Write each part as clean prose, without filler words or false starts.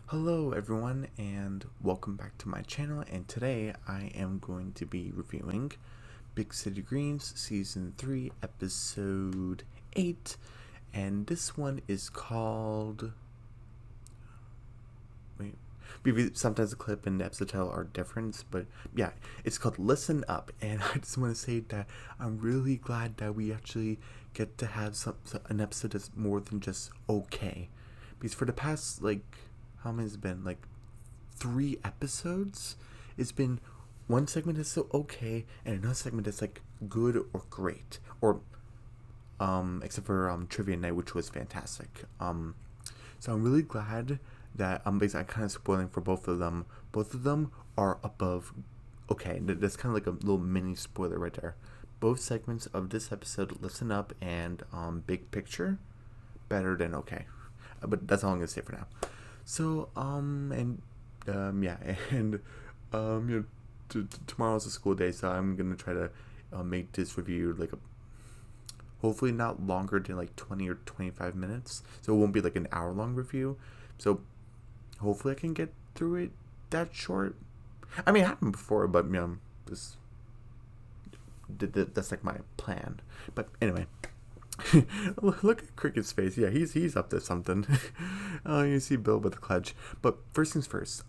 Hello everyone and welcome back to my channel, and today I am going to be reviewing Big City Greens Season 3 Episode 8, and this one is called... Wait, maybe sometimes the clip and the episode title are different, but yeah, it's called Listen Up, and I just want to say that I'm really glad that we actually get to have an episode that's more than just okay, because for the past, how many has it been? 3 episodes, it's been one segment that's so okay and another segment that's like good or great, or except for trivia night, which was fantastic. So I'm really glad that basically I'm kind of spoiling for both of them. Both of them are above okay. That's kind of like a little mini spoiler right there. Both segments of this episode, Listen Up and Big Picture, better than okay. But that's all I'm gonna say for now. So yeah, and tomorrow's a school day, so I'm gonna try to make this review hopefully not longer than 20 or 25 minutes, so it won't be like an hour long review. So hopefully I can get through it that short. I mean, it happened before, but this that's like my plan. But anyway. Look at Cricket's face. Yeah, he's up to something. You see Bill with the clutch. But first things first.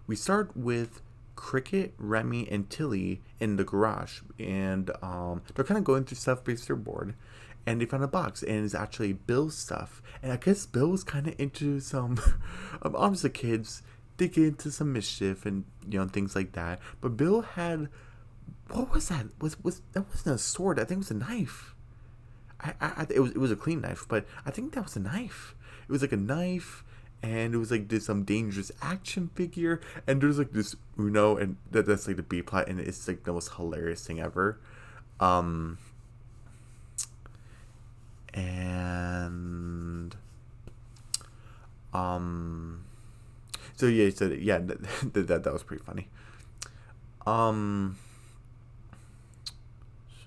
We start with Cricket, Remy, and Tilly in the garage, and they're kind of going through stuff because they're bored, and they found a box, and it's actually Bill's stuff. And I guess Bill was kind of into some, obviously kids, they get into some mischief and things like that. But Bill had, what was that? Was that wasn't a sword? I think it was a knife. It was a clean knife, but I think that was a knife. It was like a knife, and it was like this dangerous action figure, and there's like this Uno, and that's like the B plot, and it's like the most hilarious thing ever. Um, and um, so yeah, that was pretty funny. Um.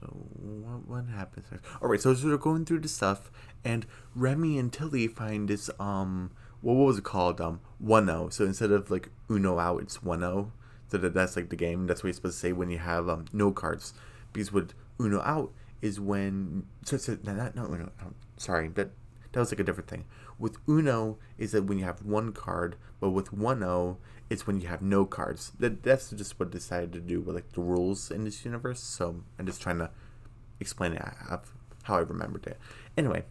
So what happens next? All right, so they're going through the stuff, and Remy and Tilly find this what was it called, 1-0. So instead of like Uno out, it's 1-0. So that's like the game. That's what you're supposed to say when you have no cards, because with Uno out is when not Uno. Sorry, that was like a different thing. With Uno is that when you have one card, but with 1-0 it's when you have no cards. That's just what I decided to do with like the rules in this universe. So I'm just trying to explain it how I remembered it. Anyway,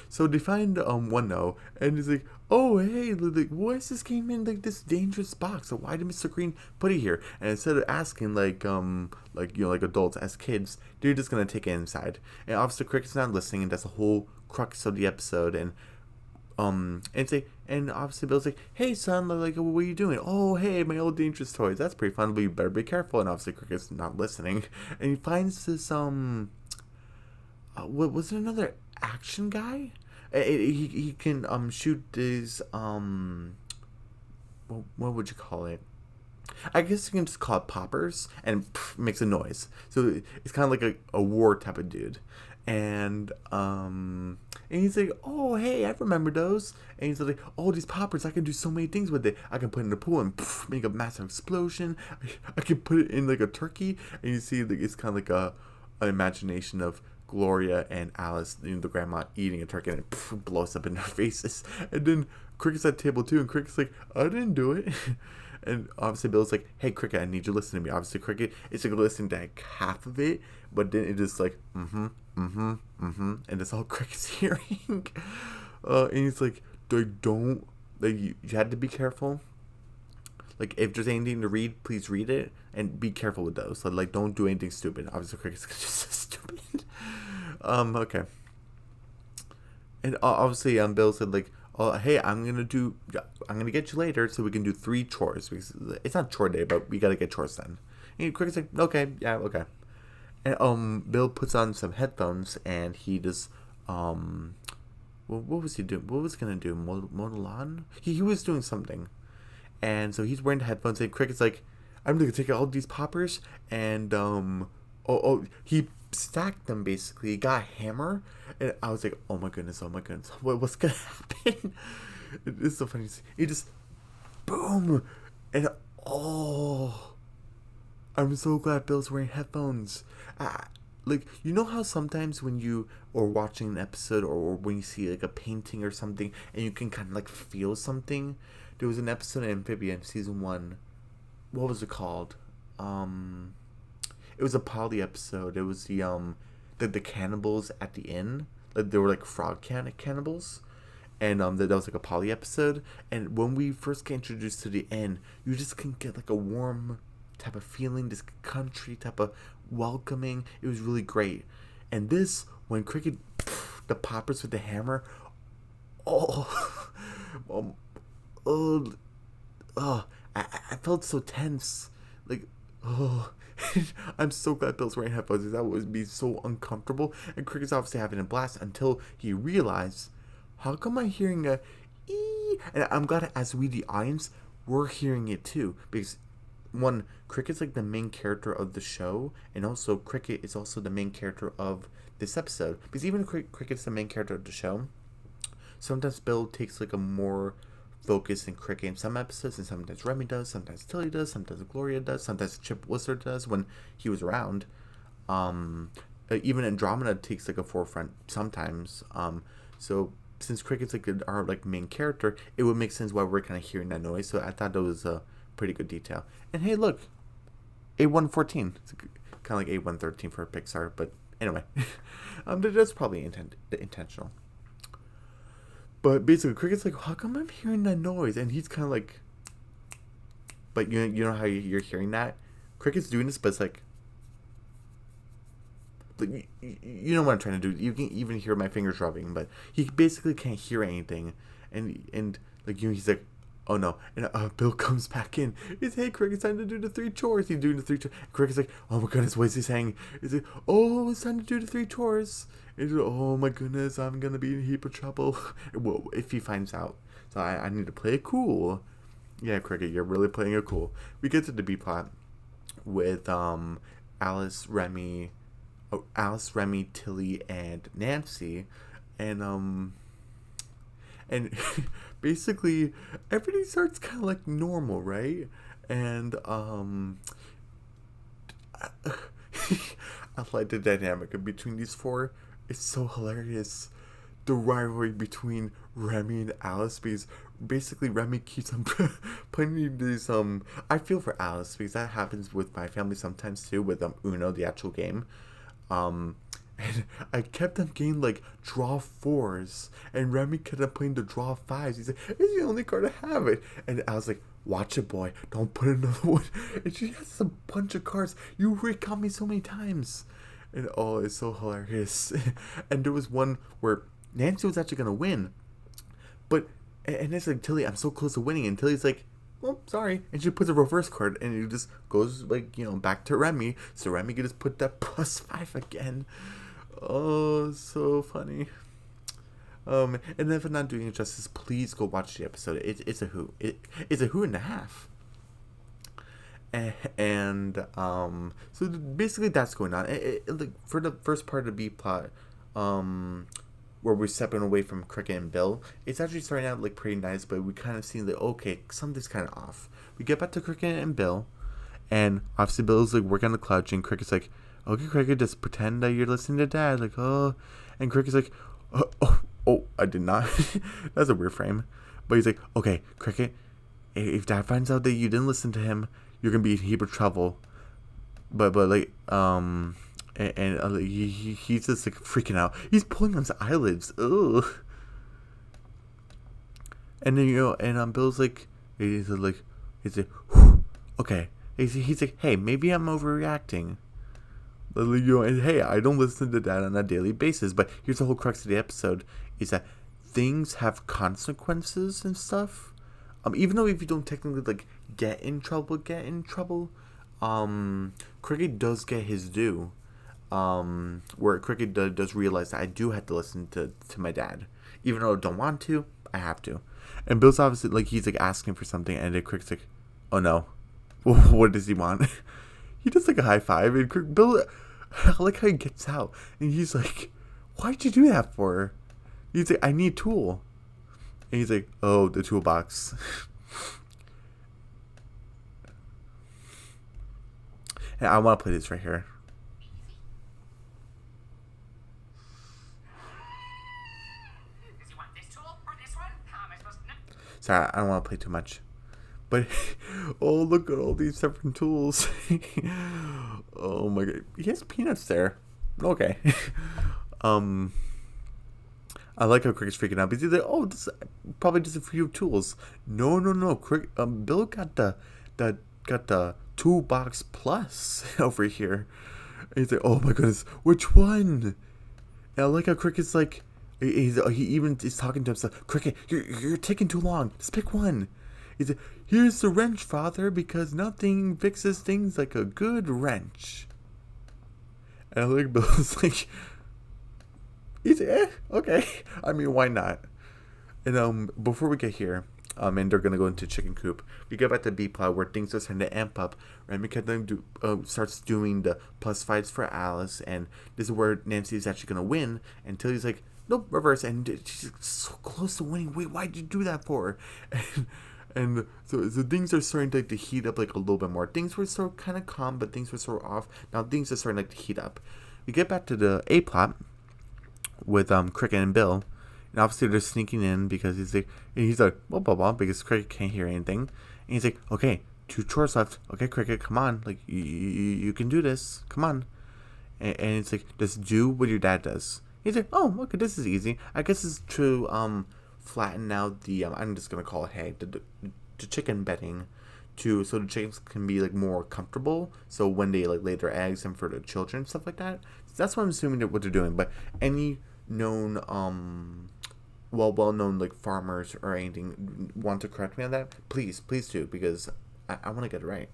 so they find 1-0, and he's like, oh hey, like, why is this game in like this dangerous box? So why did Mr. Green put it here? And instead of asking like adults, as kids, they're just gonna take it inside. And obviously Cricket's not listening, and that's the whole crux of the episode. And obviously Bill's like, hey son, like what are you doing? Oh hey, my old dangerous toys, that's pretty fun, but you better be careful. And obviously Cricket's not listening, and he finds this what was it, another action guy? He can shoot these what would you call it? I guess you can just call it poppers, and makes a noise. So it's kind of like a war type of dude. And he's like, oh hey, I remember those. And he's like, oh, these poppers, I can do so many things with it. I can put it in the pool and make a massive explosion. I can put it in like a turkey. And you see, like, it's kind of like an imagination of Gloria and Alice, the grandma, eating a turkey, and it blows up in their faces. And then Cricket's at the table too, and Cricket's like, I didn't do it. And obviously Bill's like, hey Cricket, I need you to listen to me. Obviously Cricket is like listening to like half of it, but then it just like and that's all Cricket's hearing. And he's like, don't, like, you had to be careful. Like, if there's anything to read, please read it, and be careful with those. So, like, don't do anything stupid. Obviously Cricket's just stupid. Okay. And obviously Bill said like, oh hey, I'm gonna get you later so we can do 3 chores, because it's not chore day, but we gotta get chores done. And Cricket's like, okay, yeah, okay. And Bill puts on some headphones, and he just what was he doing? What was he gonna do? Mow the lawn? He was doing something, and so he's wearing the headphones. And Cricket's like, I'm gonna take all these poppers, and he stacked them basically. He got a hammer, and I was like, oh my goodness, what's gonna happen? It is so funny. It just boom, and oh, I'm so glad Bill's wearing headphones. Like, you know how sometimes when you are watching an episode, or when you see like a painting or something, and you can kind of like feel something. There was an episode in Amphibian season 1. What was it called? It was a Polly episode. It was the cannibals at the inn. Like, they were like frog cannibals, and that was like a Polly episode. And when we first get introduced to the inn, you just can get like a warm type of feeling, this country type of welcoming. It was really great. And this, when Cricket, the poppers with the hammer, oh, oh, oh, I felt so tense. Like, oh, I'm so glad Bill's wearing headphones. That would be so uncomfortable. And Cricket's obviously having a blast until he realized, how come I'm hearing a ee? And I'm glad as we, the audience, we're hearing it too. Because, one, Cricket's like the main character of the show, and also Cricket is also the main character of this episode. Because even Cricket's the main character of the show, sometimes Bill takes like a more focus in Cricket in some episodes, and sometimes Remy does, sometimes Tilly does, sometimes Gloria does, sometimes Chip Wizard does when he was around. Even Andromeda takes like a forefront sometimes. So since Cricket's like our like main character, it would make sense why we're kind of hearing that noise. So I thought that was a pretty good detail. And hey, look, A114. It's kind of like A113 for Pixar, but anyway, that's probably intentional. But basically, Cricket's like, how come I'm hearing that noise? And he's kind of like, but you know how you're hearing that? Cricket's doing this, but it's like you know what I'm trying to do. You can even hear my fingers rubbing, but he basically can't hear anything. And like, he's like, oh no. And Bill comes back in. It's, hey, Cricket, it's time to do the 3 chores. He's doing the 3 chores. Cricket's like, oh my goodness, what is he saying? He's like, oh, it's time to do the 3 chores. And like, oh my goodness, I'm going to be in a heap of trouble. Well, if he finds out. So I need to play it cool. Yeah, Cricket, you're really playing it cool. We get to the B plot with Alice, Remy, Tilly, and Nancy. And basically everything starts kind of like normal, right? And I like the dynamic between these 4. It's so hilarious. The rivalry between Remy and Alice, because basically Remy keeps on putting these I feel for Alice, because that happens with my family sometimes too, with Uno, the actual game. And I kept on getting like draw 4s, and Remy kept on playing the draw 5s. He's like, it's the only card I have it. And I was like, watch it, boy, don't put another one. And she has a bunch of cards. You recount me so many times. And oh, it's so hilarious. And there was one where Nancy was actually gonna win, but and it's like, Tilly, I'm so close to winning, and Tilly's like, well, sorry, and she puts a reverse card, and it just goes like, back to Remy, so Remy can just put that +5 again. Oh, so funny. And if I'm not doing it justice, please go watch the episode. It's a hoot. It's a hoot and a half. And so basically that's going on. Like, for the first part of the B plot, where we're stepping away from Cricket and Bill, it's actually starting out like pretty nice, but we kind of see that, okay, something's kind of off. We get back to Cricket and Bill, and obviously Bill's like working on the clutch, and Cricket's like, okay, Cricket, just pretend that you're listening to Dad, like, oh, and Cricket's like, oh, I did not. That's a weird frame, but he's like, okay, Cricket, if Dad finds out that you didn't listen to him, you're gonna be in a heap of trouble. But like, he's just like freaking out. He's pulling on his eyelids. Ugh. And then and Bill's like, he's like, okay. He's like, hey, maybe I'm overreacting. And hey, I don't listen to Dad on a daily basis. But here's the whole crux of the episode: is that things have consequences and stuff. Even though if you don't technically like get in trouble, Cricket does get his due. Where Cricket does realize that I do have to listen to my dad, even though I don't want to, I have to. And Bill's obviously like, he's like asking for something, and then Cricket's like, oh no, what does he want? He does like a high five, and Bill, I like how he gets out, and he's like, why'd you do that for? He's like, I need a tool. And he's like, oh, the toolbox. And I want to play this right here. Sorry, I don't want to play too much. But, oh, look at all these different tools. Oh my god. He has peanuts there. Okay. I like how Cricket's freaking out because he's like, oh, this is probably just a few tools. No. Bill got the toolbox plus over here. And he's like, oh my goodness, which one? And I like how Cricket's like, he even is talking to himself. Cricket, you're taking too long. Just pick one. He's like, here's the wrench, father, because nothing fixes things like a good wrench. And I like Bill's like, he's like, okay. I mean, why not? And before we get here, and they're gonna go into chicken coop. We get back to B plot where things are starting to amp up. Remy starts doing the plus fights for Alice, and this is where Nancy is actually gonna win. Until he's like, nope, reverse, and she's so close to winning. Wait, why'd you do that for? And so things are starting to heat up like a little bit more. Things were sort of kind of calm, but things were sort of off. Now things are starting to heat up. We get back to the A plot with Cricket and Bill. And obviously they're sneaking in because he's like blah blah blah because Cricket can't hear anything. And he's like, okay, 2 chores left. Okay, Cricket, come on, like you can do this. Come on. And it's like, just do what your dad does. He's like, oh, okay, this is easy. I guess it's to flatten out the I'm just gonna call it the chicken bedding so the chickens can be like more comfortable. So when they like lay their eggs and for the children stuff like that. So that's what I'm assuming what they're doing. But any known well-known like farmers or anything want to correct me on that, please do, because I want to get it right.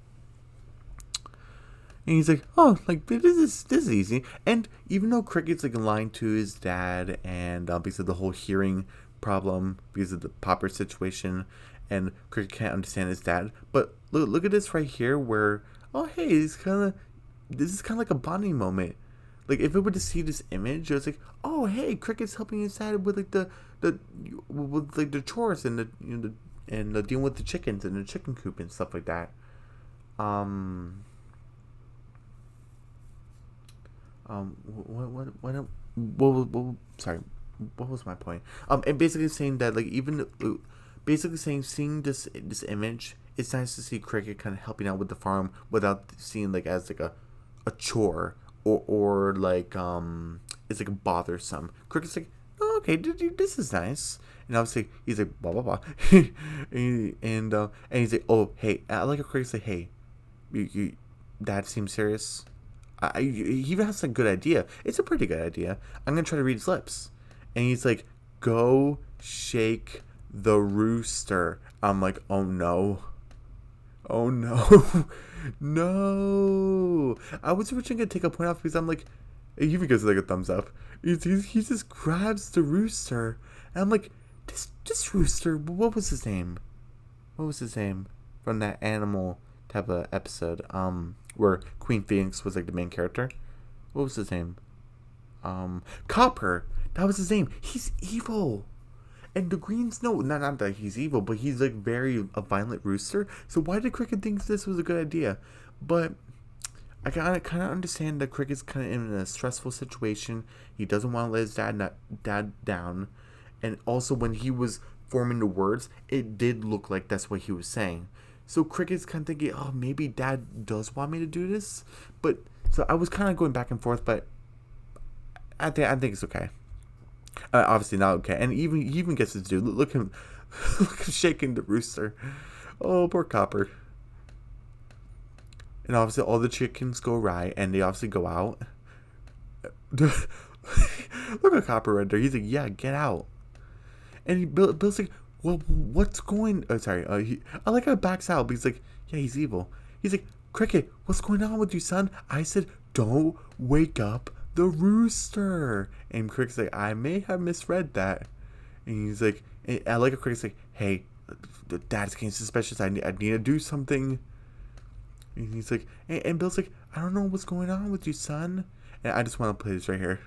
And he's like, oh, like this is easy. And even though Cricket's like lying to his dad and because of the whole hearing problem, because of the Popper situation, and Cricket can't understand his dad, but look at this right here where, oh hey, this is kind of like a bonding moment. Like if it were to see this image, it was like, oh hey, Cricket's helping his dad with like with like the chores and the dealing with the chickens and the chicken coop and stuff like that. Sorry, what was my point? And basically saying that like seeing this image, it's nice to see Cricket kind of helping out with the farm without seeing like as like a chore. Or like it's like bothersome. Cricket's like, oh, okay, this is nice, and obviously he's like blah blah blah, and he's like, oh hey, I like a Cricket's like, hey, you Dad seems serious. He even has a good idea. It's a pretty good idea. I'm gonna try to read his lips, and he's like, go shake the rooster. I'm like, oh no. Oh no. No. I was originally gonna take a point off because I'm like, he even gives like a thumbs up. He just grabs the rooster. And I'm like, this rooster, what was his name? What was his name? From that animal type of episode. Where Queen Phoenix was like the main character. What was his name? Copper. That was his name. He's evil. And the Greens, no, not that he's evil, but he's like a violent rooster. So why did Cricket think this was a good idea? But I kind of understand that Cricket's kind of in a stressful situation. He doesn't want to let his dad down. And also when he was forming the words, it did look like that's what he was saying. So Cricket's kind of thinking, oh, maybe Dad does want me to do this. But so I was kind of going back and forth, but I think it's okay. Obviously not okay. And he even gets to do. Look him shaking the rooster. Oh, poor Copper. And obviously all the chickens go right, and they obviously go out. Look at Copper right there. He's like, yeah, get out. And Bill's like, well, what's going? Oh, sorry. I like how he backs out, but he's like, yeah, he's evil. He's like, Cricket, what's going on with you, son? I said, don't wake up the rooster. And Cricket's like, I may have misread that. And he's like, I like how Cricket's like, hey, the Dad's getting suspicious. I need to do something. And he's like, and Bill's like, I don't know what's going on with you, son. And I just want to play this right here.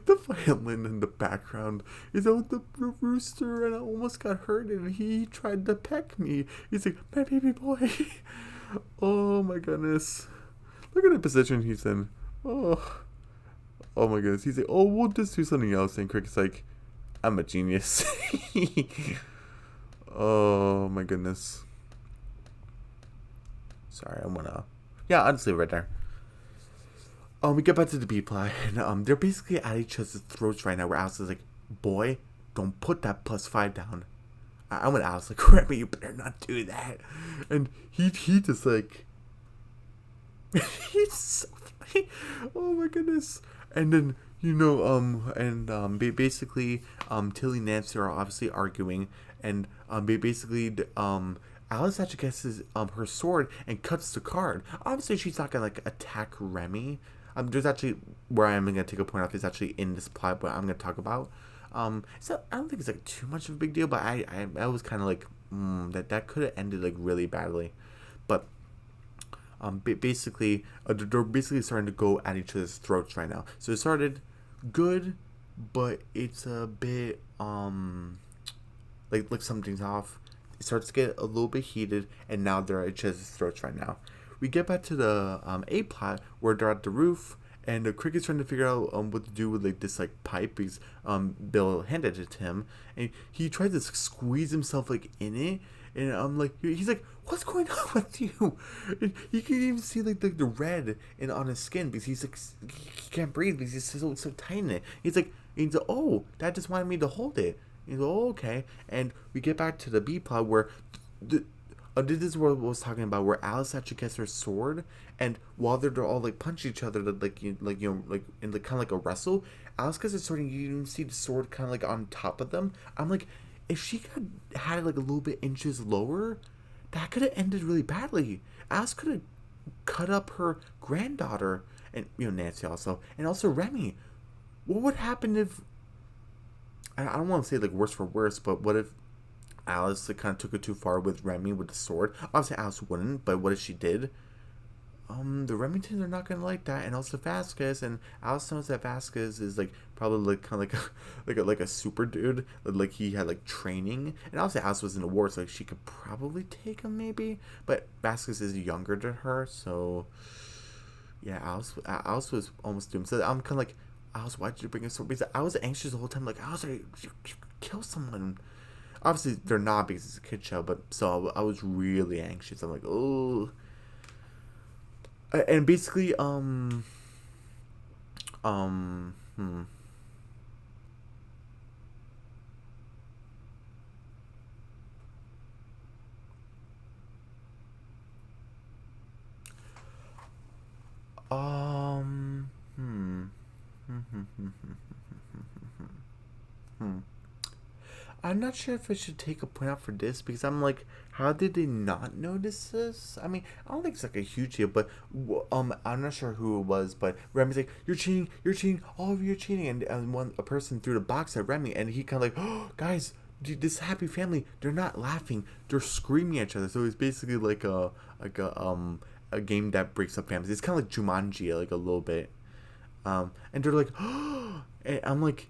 The violin in the background is out the rooster, and I almost got hurt, and he tried to peck me. He's like, my baby boy. Oh my goodness. Look at the position he's in. Oh. Oh my goodness. He's like, oh, we'll just do something else. And Cricket's like, I'm a genius. Oh my goodness. Sorry, I'm gonna. Yeah, I'll just leave it right there. We get back to the B plot, and they're basically at each other's throats right now. Where Alice is like, "Boy, don't put that +5 down." I went Alice like, "Remy, you better not do that." And he just like, he's so funny. Oh my goodness. And then basically Tilly and Nancy are obviously arguing, and basically Alice actually gets her sword and cuts the card. Obviously, she's not gonna like attack Remy. There's actually where I'm gonna take a point off is actually in this plot, what I'm gonna talk about. So I don't think it's like too much of a big deal, but I was kind of like that could have ended like really badly, but basically they're basically starting to go at each other's throats right now. So it started good, but it's a bit like something's off. It starts to get a little bit heated, and now they're at each other's throats right now. We get back to the A plot where they're at the roof, and the Cricket's trying to figure out what to do with like this like pipe because Bill handed it to him, and he tries to squeeze himself like in it, and I'm like, he's like, what's going on with you? And you can even see like the red on his skin because he's like he can't breathe because he's so tight in it. He's like, oh, Dad just wanted me to hold it. He's like, oh, okay. And we get back to the B plot where this is what I was talking about, where Alice actually gets her sword, and while they're all like punch each other, like in like kind of like a wrestle, Alice gets her sword, and you even see the sword kind of like on top of them. I'm like, if she had it like a little bit inches lower, that could have ended really badly. Alice could have cut up her granddaughter, and Nancy also, and also Remy. What would happen if? I don't want to say like worse for worse, but what if Alice kind of took it too far with Remy with the sword? Obviously, Alice wouldn't, but what if she did? The Remingtons are not gonna like that, and also Vasquez, and Alice knows that Vasquez is like probably like kind of like a super dude, like he had like training, and obviously Alice was in the war, so like she could probably take him maybe, but Vasquez is younger than her, so yeah, Alice was almost doomed. So I'm kind of like, Alice, why did you bring a sword? Because I was anxious the whole time, like Alice, you kill someone. Obviously, they're not because it's a kid show, but so I was really anxious. I'm like, oh. And basically, hmm. Um, hmm. Hmm. Hmm. Hmm. Hmm. I'm not sure if I should take a point out for this because I'm like, how did they not notice this? I mean, I don't think it's like a huge deal, but I'm not sure who it was, but Remy's like, you're cheating, all of you are cheating, and a person threw the box at Remy, and he kind of like, oh, guys, dude, this happy family, they're not laughing, they're screaming at each other. So it's basically like a game that breaks up families. It's kind of like Jumanji, like a little bit. And they're like, oh, and I'm like,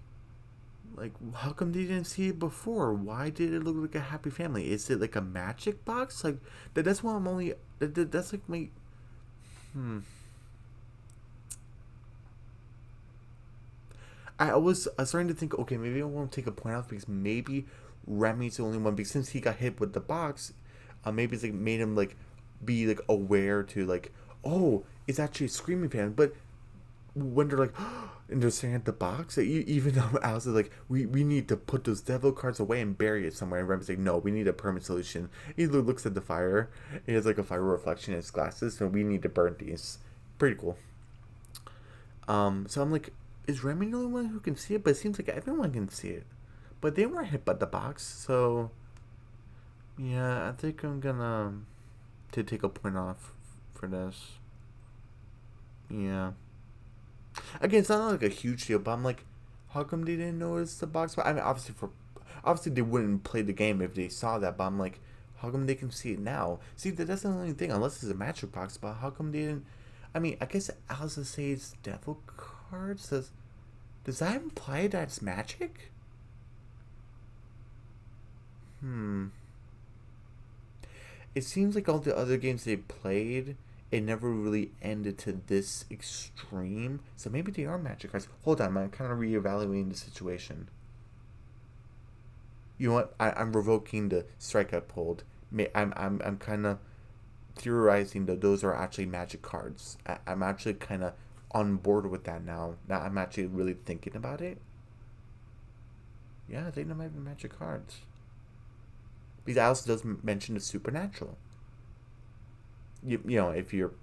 how come they didn't see it before? Why did it look like a happy family? Is it like a magic box? Like that's why I'm only that's like my hmm. I was starting to think, okay, maybe I won't take a point out because maybe Remy's the only one because since he got hit with the box, maybe it's like made him like be like aware to like, oh, it's actually a screaming fan, but when they're like and they're staring at the box, even though Alice is like, we need to put those devil cards away and bury it somewhere, and Remy's like, no, we need a permanent solution. He looks at the fire. He has like a fire reflection in his glasses, so we need to burn these. Pretty cool. So I'm like, is Remy the only one who can see it? But it seems like everyone can see it, but they weren't hit by the box, so yeah, I think I'm gonna to take a point off for this. Yeah. Again, it's not like a huge deal, but I'm like, how come they didn't notice the box? But I mean, obviously they wouldn't play the game if they saw that. But I'm like, how come they can see it now? See, that's the only thing, unless it's a magic box. But how come they didn't? I mean, I guess Alice says devil cards. Does that imply that it's magic? Hmm. It seems like all the other games they played, it never really ended to this extreme. So maybe they are magic cards. Hold on, I'm kind of reevaluating the situation. You know what? I'm revoking the strikeout hold. I'm kind of theorizing that those are actually magic cards. I'm actually kind of on board with that now. Now I'm actually really thinking about it. Yeah, I think they might be magic cards. Because Alice does mention the supernatural. You know, if you're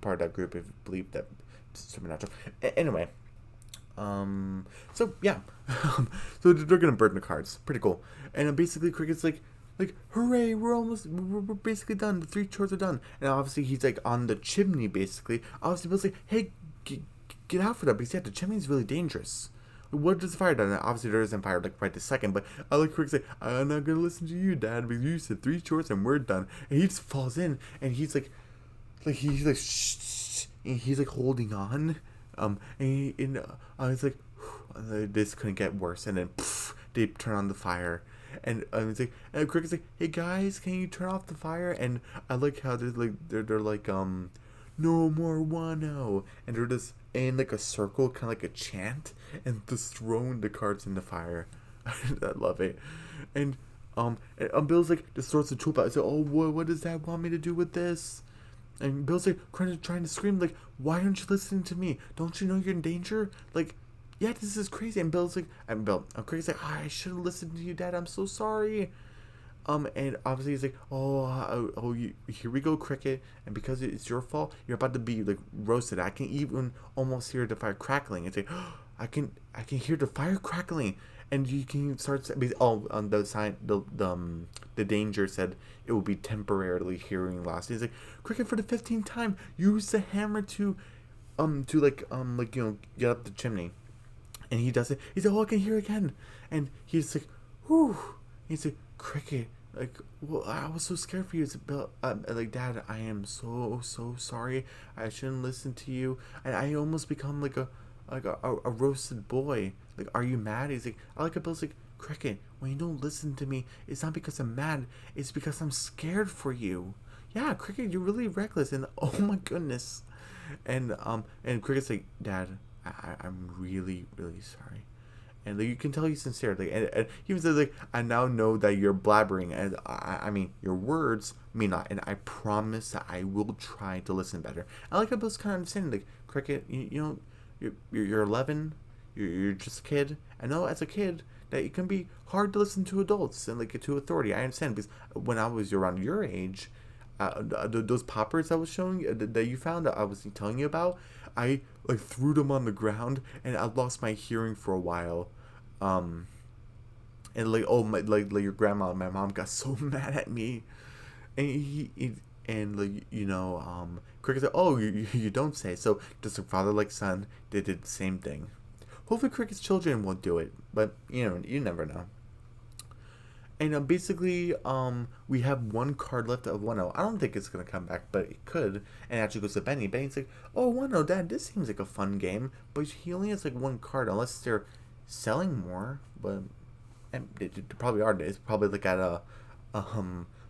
part of that group, if you believe that it's supernatural. Anyway, so yeah, so they're gonna burn the cards. Pretty cool. And basically, Cricket's like, hooray, we're basically done. The three chores are done. And obviously, he's like on the chimney. Basically, obviously, Bill's like, hey, get out for that because yeah, the chimney's really dangerous. What does the fire done? Obviously, there isn't fire like right this second, but I like Cricket say, I'm not gonna listen to you, Dad, because you said three chores and we're done. And he just falls in, and he's like he's like shh, and he's like holding on, it's like this couldn't get worse, and then poof, they turn on the fire, and it's like, and Cricket's like, hey guys, can you turn off the fire? And I like how they're like no more Wano, and they're just in like a circle, kind of like a chant, and just throwing the cards in the fire. I love it, and Bill's like just throws the tool out. I said, oh, what does that want me to do with this? And Bill's like trying to scream, like, why aren't you listening to me? Don't you know you're in danger? Like, yeah, this is crazy. And Bill's like, Cricket's like, oh, I should have listened to you, Dad. I'm so sorry. And obviously he's like, here we go, Cricket. And because it's your fault, you're about to be like roasted. I can even almost hear the fire crackling. It's like, I can hear the fire crackling. And you can start. On the sign, the danger said it will be temporarily hearing loss. He's like, Cricket, for the 15th time, use the hammer to get up the chimney. And he does it. He's like, oh, I can hear again. And he's like, whew. He's like, Cricket, like, well, I was so scared for you. It's like, Dad, I am so sorry. I shouldn't listen to you. And I almost become like a roasted boy. Like, are you mad? He's like, I like it. Bill's like, Cricket, when you don't listen to me, it's not because I'm mad. It's because I'm scared for you. Yeah, Cricket, you're really reckless. And oh my goodness. And Cricket's like, Dad, I'm really sorry. And like, you can tell he's sincere. Like, and he even says like, I now know that you're blabbering, and I mean your words mean not. And I promise that I will try to listen better. I like how Bill's kind of understanding. Like, Cricket, you know, you're 11, you're just a kid. I know as a kid that it can be hard to listen to adults and like to authority. I understand because when I was around your age, those poppers I was showing that you found that I was telling you about, I like threw them on the ground and I lost my hearing for a while. Um, and like, oh my, like your grandma and my mom got so mad at me, and and like, Cricket said, oh, you don't say. So just a father like son, they did the same thing. Hopefully Cricket's children won't do it, but you never know. And basically, we have one card left of 1-0. I don't think it's going to come back, but it could. And it actually goes to Benny. Benny's like, oh, 1-0, Dad, this seems like a fun game. But he only has like one card, unless they're selling more. But and they probably are. It's probably like at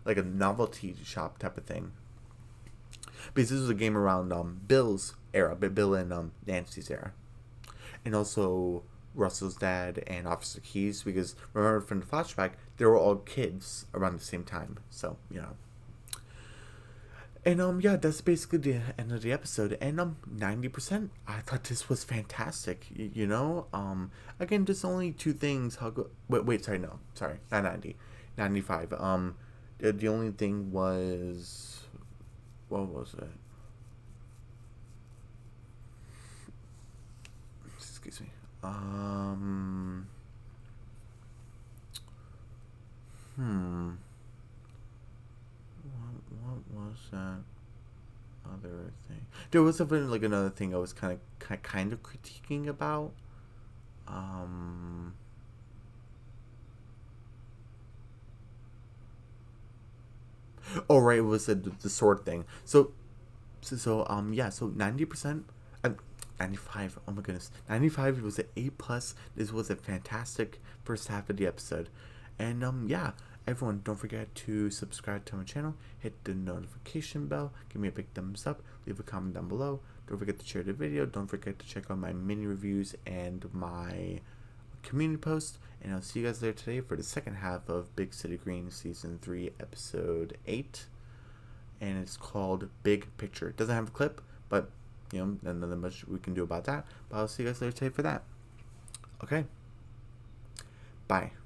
like a novelty shop type of thing. Because this was a game around Bill's era, but Bill and Nancy's era. And also Russell's dad and Officer Keyes, because remember from the flashback, they were all kids around the same time. So, And yeah, that's basically the end of the episode. And 90%, I thought this was fantastic. Again, just only two things. How go? Wait, sorry, no, sorry, not 90, 95. The only thing was, what was it? Excuse me. Hmm. What was that other thing? There was something like another thing I was kind of critiquing about. Um. Oh right, it was the sword thing. So yeah. So 90%. 95. Oh my goodness. 95 was an A plus. This was a fantastic first half of the episode. And yeah, everyone, don't forget to subscribe to my channel, hit the notification bell, give me a big thumbs up, leave a comment down below. Don't forget to share the video. Don't forget to check out my mini reviews and my community post. And I'll see you guys later today for the second half of Big City Green Season 3, Episode 8. And it's called Big Picture. It doesn't have a clip, but you know, nothing much we can do about that. But I'll see you guys later today for that. Okay. Bye.